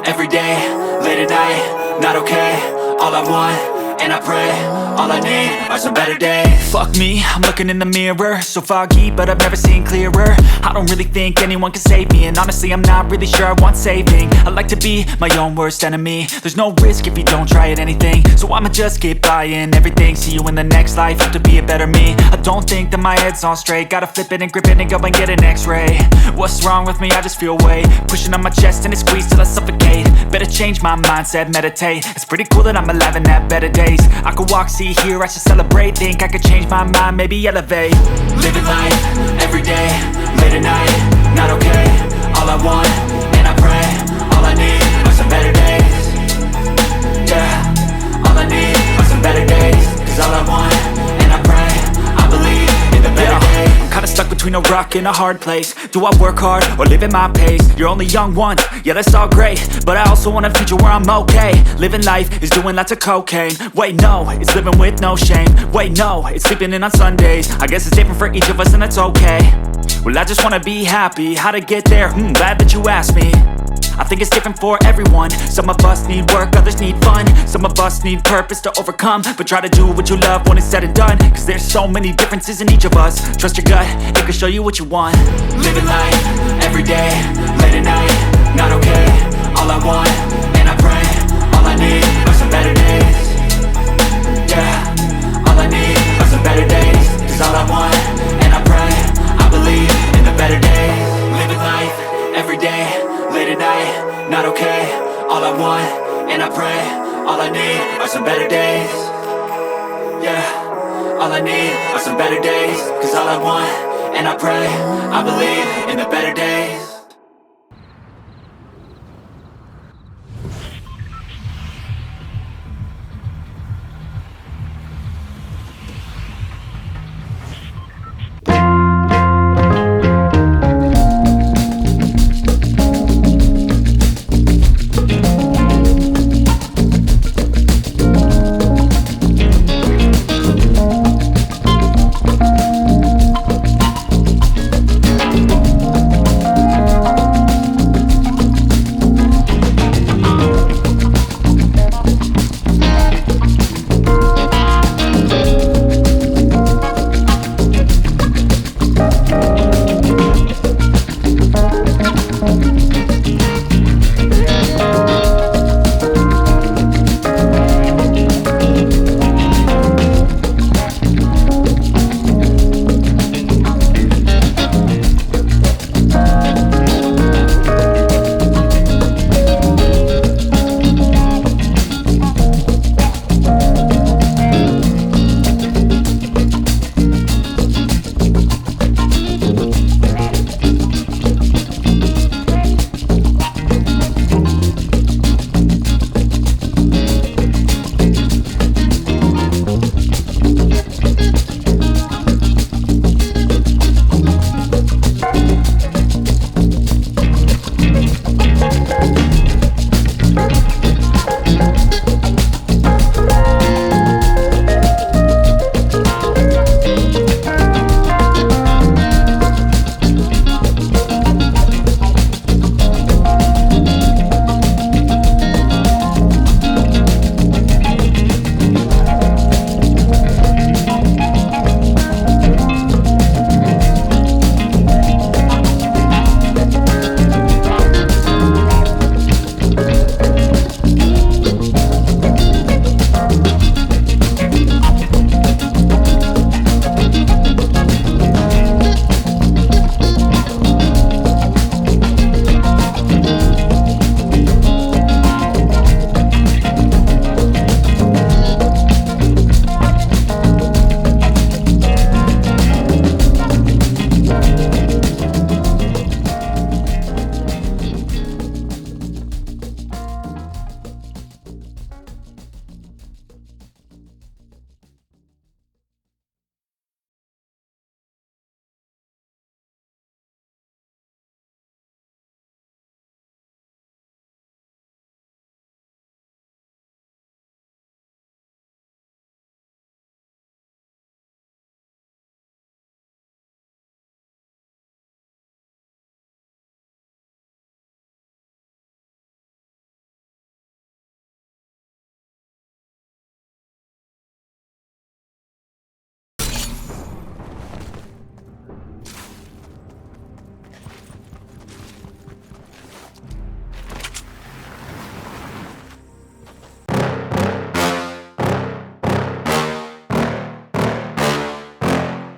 every day, late at night, not okay. All I want, and I pray, all I need are some better days. Fuck me, I'm looking in the mirror, so foggy, but I've never seen clearer. I don't really think anyone can save me, and honestly I'm not really sure I want saving. I like to be my own worst enemy. There's no risk if you don't try at anything, so I'ma just keep buying everything. See you in the next life, have to be a better me. I don't think that my head's on straight, gotta flip it and grip it and go and get an x-ray. What's wrong with me? I just feel weight pushing on my chest and it squeezes till I suffocate. Better change my mindset, meditate. It's pretty cool that I'm alive and have better days. I could walk, see, hear, I should celebrate. Think I could change my mind, maybe elevate. Living life, every day, late at night, not okay. All I want, and I pray, all I need are some better days. Yeah, all I need are some better days. Cause all I want, and I pray, I believe in the better days. I'm kinda stuck between a rock and a hard place. Do I work hard or live at my pace? You're only young once, yeah that's all great, but I also want a future where I'm okay. Living life is doing lots of cocaine. Wait no, it's living with no shame. Wait no, it's sleeping in on Sundays. I guess it's different for each of us and that's okay. Well I just wanna be happy, how to get there? Glad that you asked me. I think it's different for everyone. Some of us need work, others need fun. Some of us need purpose to overcome. But try to do what you love when it's said and done. Cause there's so many differences in each of us. Trust your gut, it can show you what you want. Living life, every day, late at night, not okay. All I want, and I pray, all I need are some better days. Yeah, all I need are some better days. Cause all I want, and I pray, I believe in the better days. Living life, every day, late at night, not okay. All I want, and I pray, all I need are some better days. Yeah, all I need are some better days. Cause all I want, and I pray, I believe in the better days.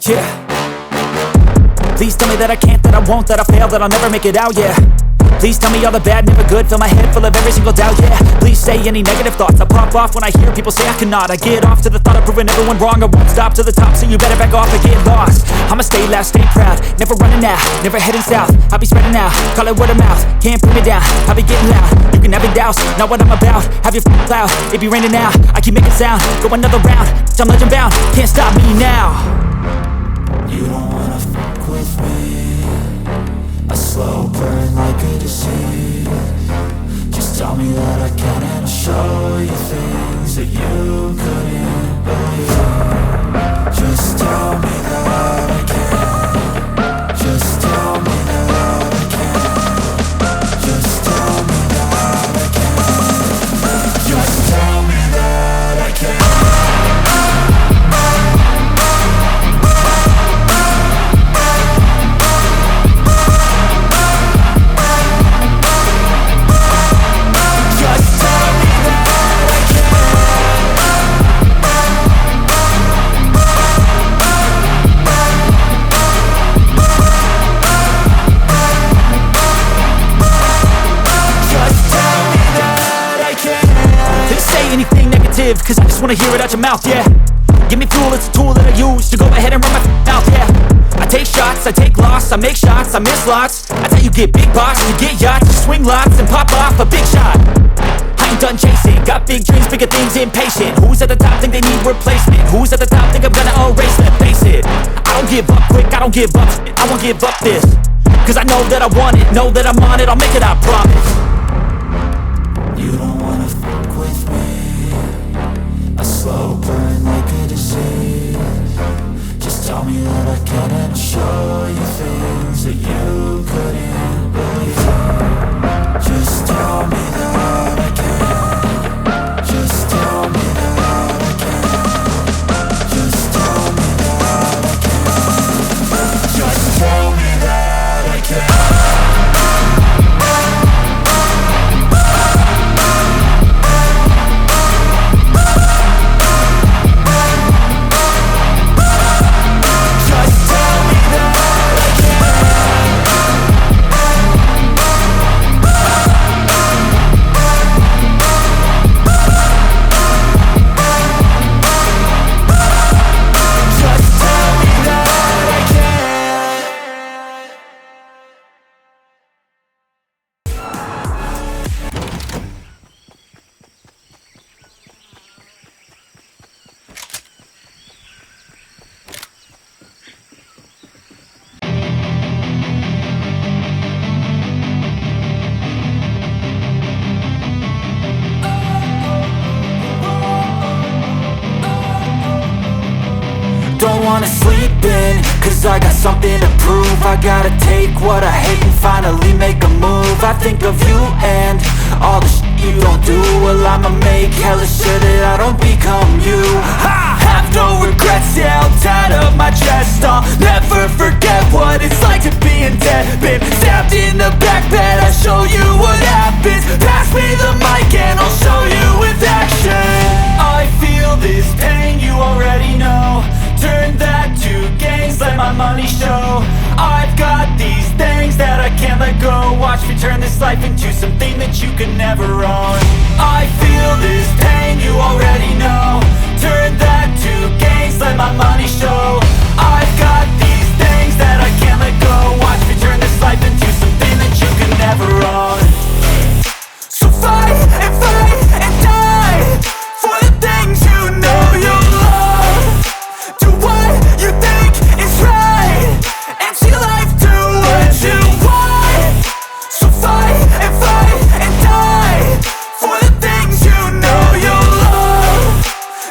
Yeah. Please tell me that I can't, that I won't, that I fail, that I'll never make it out, yeah. Please tell me all the bad, never good, fill my head full of every single doubt, yeah. Please say any negative thoughts, I pop off when I hear people say I cannot. I get off to the thought of proving everyone wrong, I won't stop to the top, so you better back off and get lost. I'ma stay loud, stay proud, never running out, never heading south. I'll be spreading out, call it word of mouth, can't put me down, I'll be getting loud. You can have it douse, not what I'm about, have your cloud, it be raining now. I keep making sound, go another round, I'm legend bound, can't stop me now. You don't wanna fuck with me, a slow burn like a disease. Just tell me that I can and I'll show you things that you couldn't believe. Just tell me that I can. Just tell me that I can. Just tell me that I can. Just tell me that I can. Anything negative, cause I just wanna hear it out your mouth, yeah. Give me fuel, it's a tool that I use to go ahead and run my mouth, yeah. I take shots, I take loss, I make shots, I miss lots. That's how you get big box, you get yachts, you swing lots and pop off a big shot. I ain't done chasing, got big dreams, bigger things, impatient. Who's at the top think they need replacement? Who's at the top think I'm gonna erase them? Face it, I don't give up quick, I don't give up, I won't give up this. Cause I know that I want it, know that I'm on it, I'll make it, I promise. You don't wanna fuck with me, a slow burn like a disease. Just tell me that I can and I'll show you things that you couldn't believe. Just tell me that I can. Just tell me that I can. Just tell me that I can. Just tell me that I can. Don't wanna sleep in, cause I got something to prove. I gotta take what I hate and finally make a move. I think of you and all the shit you don't do. Well, I'ma make hella sure that I don't become you. I have no regrets, yeah, I'll tie up my chest. I'll never forget what it's like to be in debt. Been stabbed in the back bed, I'll show you what happens. Pass me the mic and I'll show you with action. I feel this pain, you already know. Turn that to gains, let my money show. I've got these things that I can't let go. Watch me turn this life into something that you can never own. I feel this pain, you already know. Turn that to gains, let my money show. I've got these things that I can't let go. Watch me turn this life into something that you can never own. So fight and die for the things you know you love. Do what you think is right, and see life do what you want. So fight and die for the things you know you love.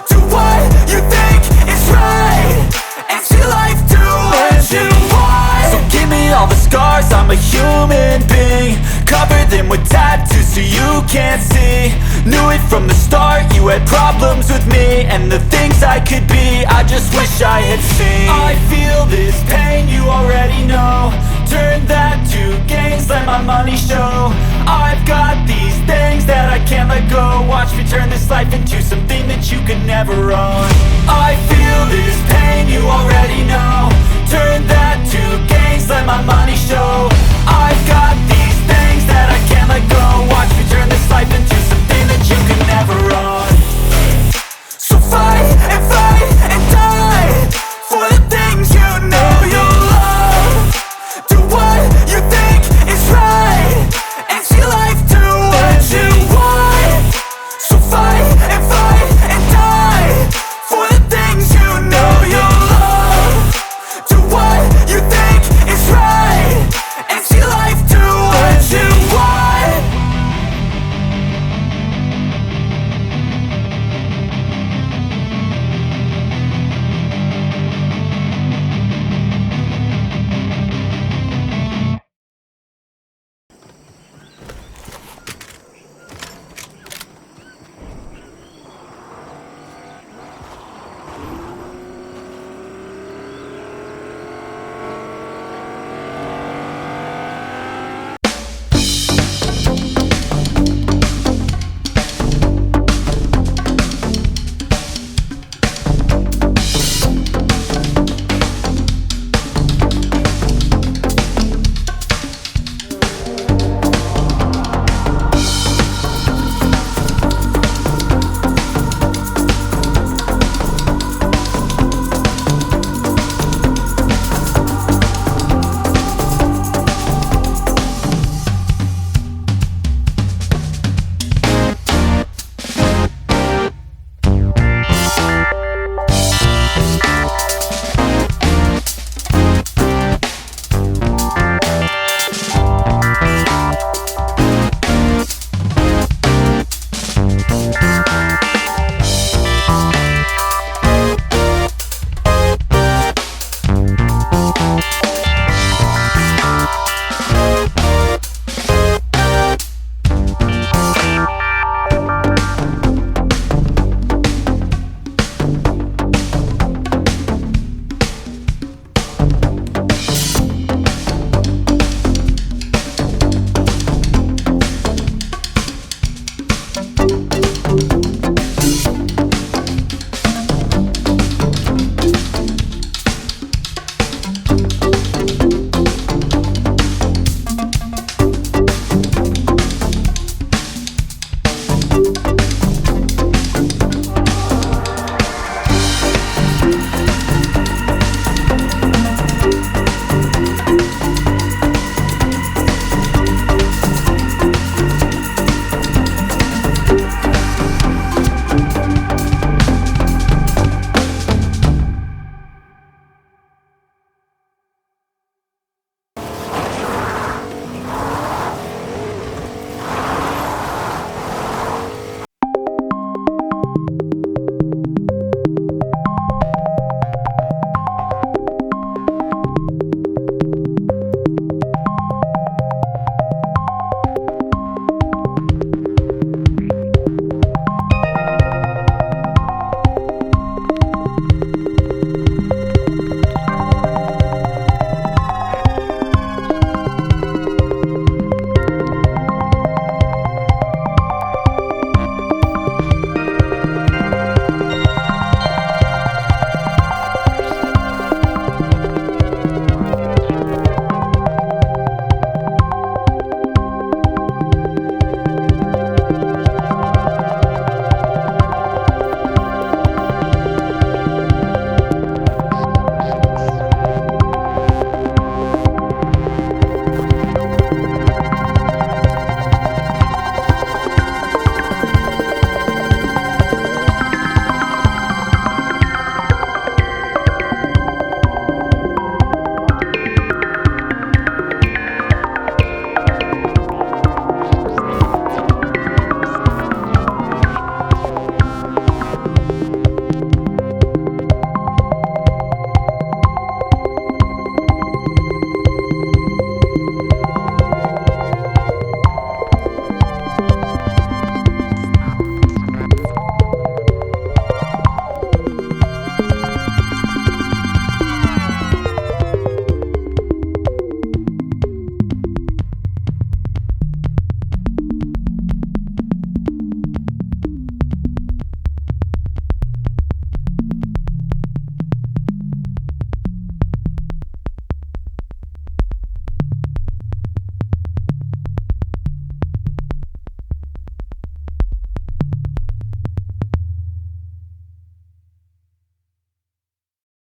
Do what you think is right, and see life do what you want. So give me all the scars, I'm a human being. Cover them with tattoos so you can't see. Knew it from the start, you had problems with me and the things I could be, I just wish I had seen. I feel this pain, you already know. Turn that to gains, let my money show. I've got these things that I can't let go. Watch me turn this life into something that you could never own. I feel